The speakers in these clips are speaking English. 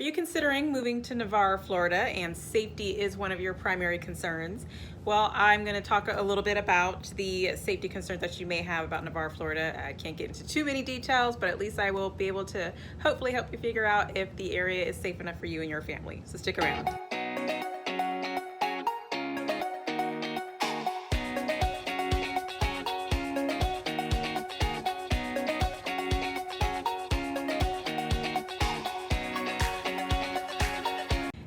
Are you considering moving to Navarre, Florida, and safety is one of your primary concerns? Well, I'm going to talk a little bit about the safety concerns that you may have about Navarre, Florida. I can't get into too many details, but at least I will be able to hopefully help you figure out if the area is safe enough for you and your family. So stick around.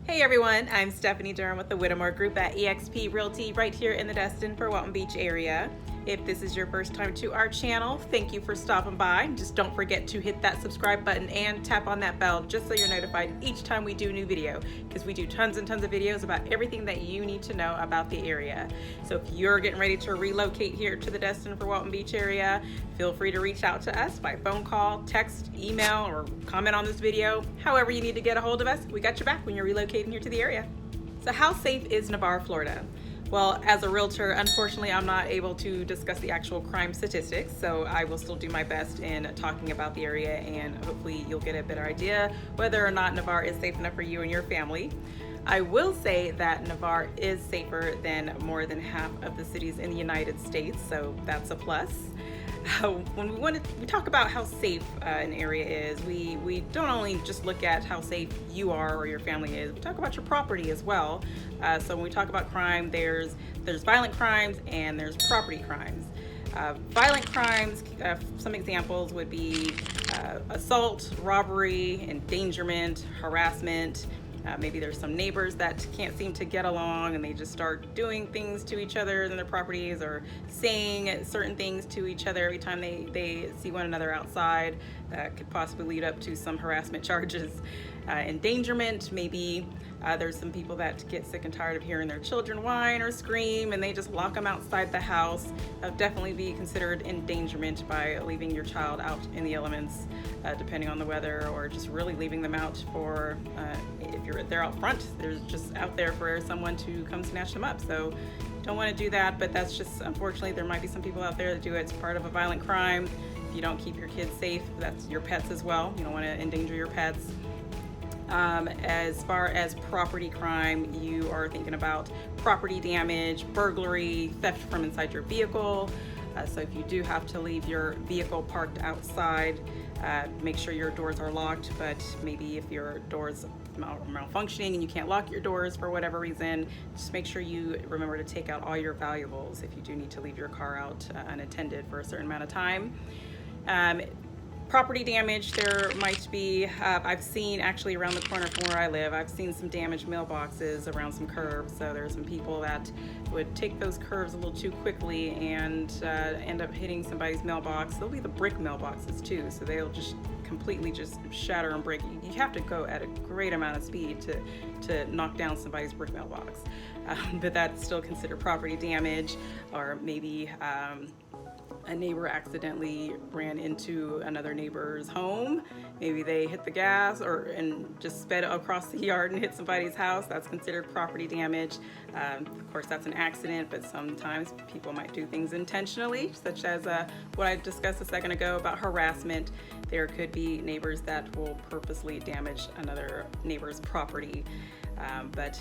Hey everyone, I'm Stephanie Durham with the Whittemore Group at eXp Realty right here in the Destin-Fort Beach area. If this is your first time to our channel, thank you for stopping by. Just don't forget to hit that subscribe button and tap on that bell just so you're notified each time we do a new video, because we do tons and tons of videos about everything that you need to know about the area. So if you're getting ready to relocate here to the Destin-Fort Beach area, feel free to reach out to us by phone call, text, email, or comment on this video. However you need to get a hold of us, we got your back when you're relocating here to the area. So how safe is Navarre, Florida? Well, as a realtor, unfortunately, I'm not able to discuss the actual crime statistics, so I will still do my best in talking about the area, and hopefully you'll get a better idea whether or not Navarre is safe enough for you and your family. I will say that Navarre is safer than more than half of the cities in the United States, so that's a plus. When we talk about how safe an area is, we don't only just look at how safe you are or your family is, we talk about your property as well. So when we talk about crime, there's violent crimes and there's property crimes. Violent crimes, some examples would be assault, robbery, endangerment, harassment. Maybe there's some neighbors that can't seem to get along and they just start doing things to each other in their properties, or saying certain things to each other every time they see one another outside. That could possibly lead up to some harassment charges. Endangerment, maybe there's some people that get sick and tired of hearing their children whine or scream and they just lock them outside the house. Definitely be considered endangerment by leaving your child out in the elements, depending on the weather, or just really leaving them out for, if they're out front, they're just out there for someone to come snatch them up. So don't want to do that, but that's just, unfortunately, there might be some people out there that do it. It's part of a violent crime. If you don't keep your kids safe, that's your pets as well. You don't want to endanger your pets. As far as property crime, you are thinking about property damage, burglary, theft from inside your vehicle. So if you do have to leave your vehicle parked outside, make sure your doors are locked, but maybe if your doors malfunctioning and you can't lock your doors for whatever reason, just make sure you remember to take out all your valuables if you do need to leave your car out unattended for a certain amount of time. Property damage, there might be, I've seen actually around the corner from where I live, I've seen some damaged mailboxes around some curves. So there's some people that would take those curves a little too quickly and end up hitting somebody's mailbox. They'll be the brick mailboxes too, so they'll just completely just shatter and break. You have to go at a great amount of speed to knock down somebody's brick mailbox. But that's still considered property damage. Or maybe a neighbor accidentally ran into another neighbor's home. Maybe they hit the gas and just sped across the yard and hit somebody's house. That's considered property damage. Of course, that's an accident, but sometimes people might do things intentionally, such as what I discussed a second ago about harassment. There could be neighbors that will purposely damage another neighbor's property, but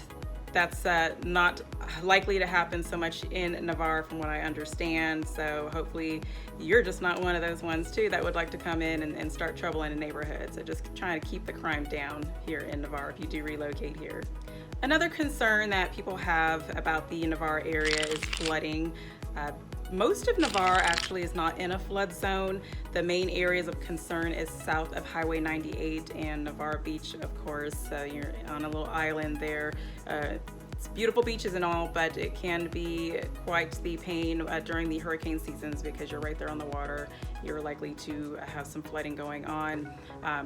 that's not likely to happen so much in Navarre from what I understand. So hopefully you're just not one of those ones too that would like to come in and start trouble in a neighborhood. So just trying to keep the crime down here in Navarre if you do relocate here. Another concern that people have about the Navarre area is flooding. Most of Navarre actually is not in a flood zone. The main areas of concern is south of Highway 98 and Navarre Beach, of course. You're on a little island there. It's beautiful beaches and all, but it can be quite the pain during the hurricane seasons because you're right there on the water. You're likely to have some flooding going on.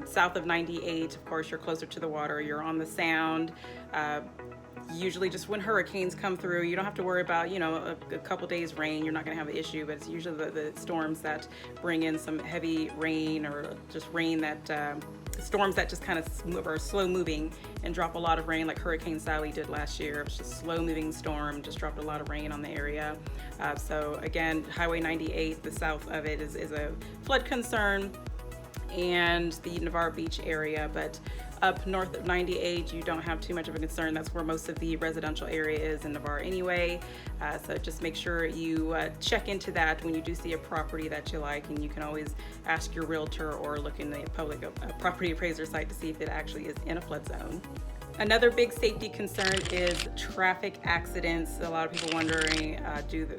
South of 98, of course, you're closer to the water. You're on the Sound. Usually just when hurricanes come through, you don't have to worry about, a couple days rain. You're not going to have an issue, but it's usually the storms that bring in some heavy rain, or just rain that storms that just kind of are slow moving and drop a lot of rain, like Hurricane Sally did last year. It was just a slow moving storm, just dropped a lot of rain on the area. So again, Highway 98, the south of it is a flood concern, and the Navarre Beach area. But up north of 98, you don't have too much of a concern. That's where most of the residential area is in Navarre anyway. So just make sure you check into that when you do see a property that you like, and you can always ask your realtor or look in the public property appraiser site to see if it actually is in a flood zone. Another big safety concern is traffic accidents. A lot of people wondering,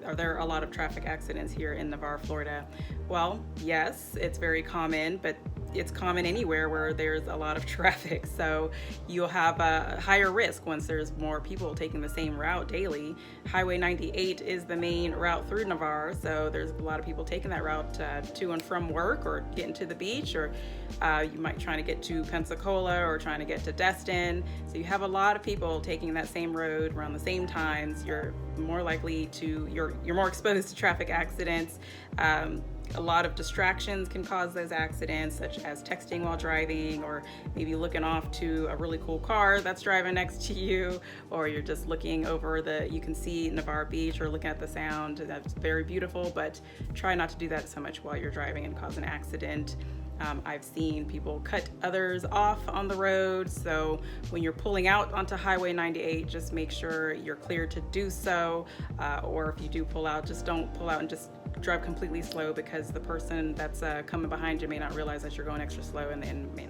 are there a lot of traffic accidents here in Navarre, Florida? Well, yes, it's very common, but it's common anywhere where there's a lot of traffic. So you'll have a higher risk once there's more people taking the same route daily. Highway 98 is the main route through Navarre, so there's a lot of people taking that route to and from work, or getting to the beach, or you might trying to get to Pensacola or trying to get to Destin. So you have a lot of people taking that same road around the same times. You're more likely to, you're more exposed to traffic accidents. A lot of distractions can cause those accidents, such as texting while driving, or maybe looking off to a really cool car that's driving next to you, or you're just looking over you can see Navarre Beach, or looking at the sound. That's very beautiful, but try not to do that so much while you're driving and cause an accident. I've seen people cut others off on the road, so when you're pulling out onto Highway 98, just make sure you're clear to do so, or if you do pull out, just don't pull out and just drive completely slow, because the person that's coming behind you may not realize that you're going extra slow, and then might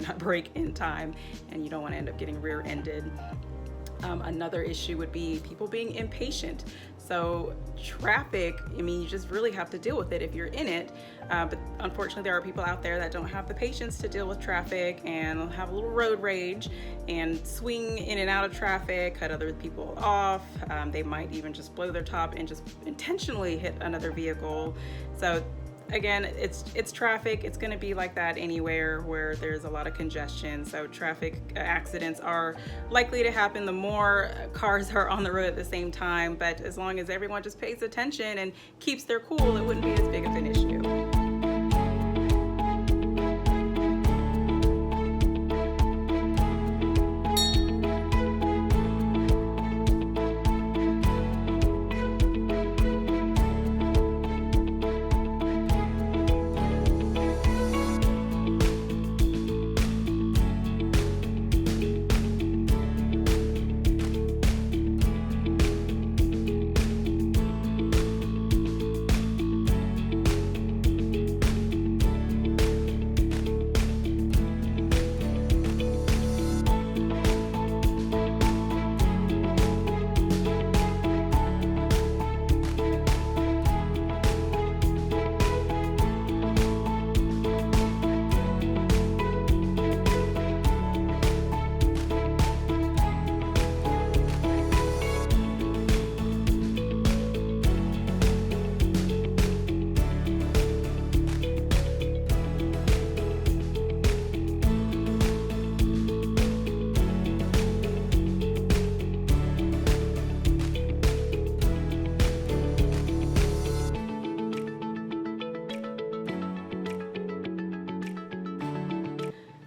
not brake in time, and you don't want to end up getting rear-ended. Another issue would be people being impatient. So traffic, I mean, you just really have to deal with it if you're in it. But unfortunately, there are people out there that don't have the patience to deal with traffic, and have a little road rage and swing in and out of traffic, cut other people off. They might even just blow their top and just intentionally hit another vehicle. So again, it's traffic. It's going to be like that anywhere where there's a lot of congestion. So traffic accidents are likely to happen the more cars are on the road at the same time. But as long as everyone just pays attention and keeps their cool, it wouldn't be as big of an issue.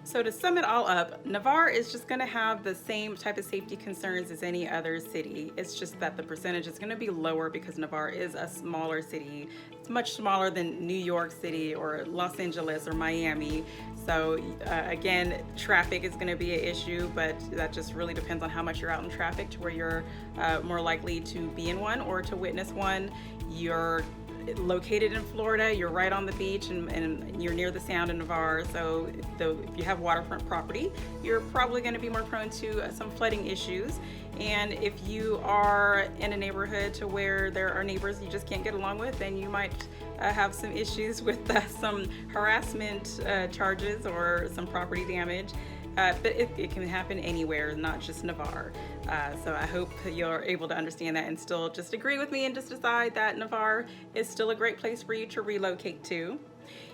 So to sum it all up, Navarre is just going to have the same type of safety concerns as any other city. It's just that the percentage is going to be lower because Navarre is a smaller city. It's much smaller than New York City or Los Angeles or Miami. So again, traffic is going to be an issue, but that just really depends on how much you're out in traffic to where you're more likely to be in one or to witness one. You're located in Florida, you're right on the beach, and you're near the sound in Navarre, so if you have waterfront property, you're probably going to be more prone to some flooding issues. And if you are in a neighborhood to where there are neighbors you just can't get along with, then you might have some issues with some harassment charges or some property damage. But it can happen anywhere, not just Navarre. So I hope you're able to understand that and still just agree with me and just decide that Navarre is still a great place for you to relocate to.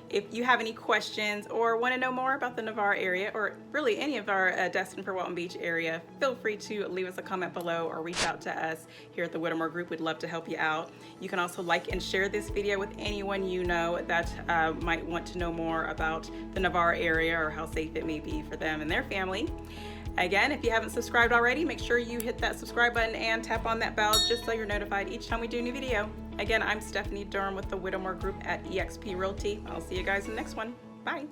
If you have any questions or want to know more about the Navarre area, or really any of our Destin-Fort Walton Beach area, feel free to leave us a comment below or reach out to us here at the Whittemore Group. We'd love to help you out. You can also like and share this video with anyone you know that might want to know more about the Navarre area or how safe it may be for them and their family. Again, if you haven't subscribed already, make sure you hit that subscribe button and tap on that bell just so you're notified each time we do a new video. Again, I'm Stephanie Durham with the Whittemore Group at eXp Realty. I'll see you guys in the next one. Bye.